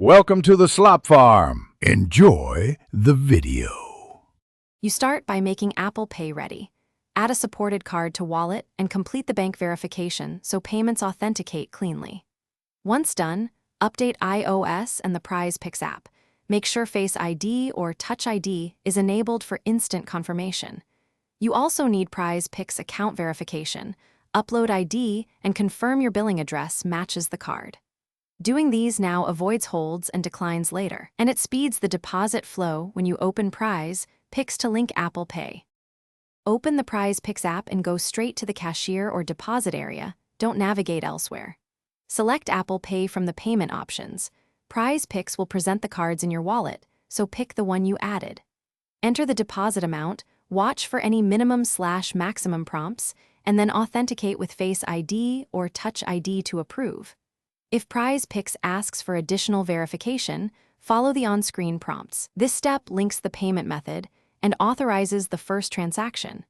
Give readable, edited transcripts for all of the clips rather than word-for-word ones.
Welcome to the Slop Farm. Enjoy the video. You start by making Apple Pay ready. Add a supported card to wallet and complete the bank verification so payments authenticate cleanly. Once done, update iOS and the Prizepicks app. Make sure Face ID or Touch ID is enabled for instant confirmation. You also need Prizepicks account verification. Upload ID and confirm your billing address matches the card. Doing these now avoids holds and declines later, and it speeds the deposit flow when you open Prizepicks to link Apple Pay. Open the Prizepicks app and go straight to the cashier or deposit area. Don't navigate elsewhere. Select Apple Pay from the payment options. Prizepicks will present the cards in your wallet, so pick the one you added. Enter the deposit amount, watch for any minimum/maximum prompts, and then authenticate with Face ID or Touch ID to approve. If Prizepicks asks for additional verification, follow the on-screen prompts. This step links the payment method and authorizes the first transaction.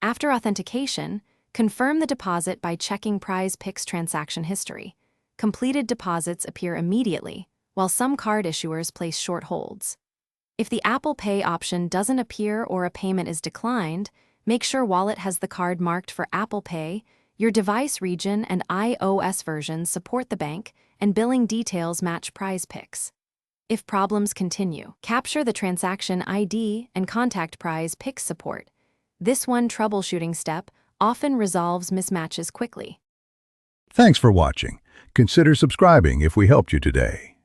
After authentication, confirm the deposit by checking Prizepicks transaction history. Completed deposits appear immediately, while some card issuers place short holds. If the Apple Pay option doesn't appear or a payment is declined, make sure wallet has the card marked for Apple Pay. Your device region and iOS versions support the bank, and billing details match Prizepicks. If problems continue, capture the transaction ID and contact Prizepicks support. This one troubleshooting step often resolves mismatches quickly. Thanks for watching. Consider subscribing if we helped you today.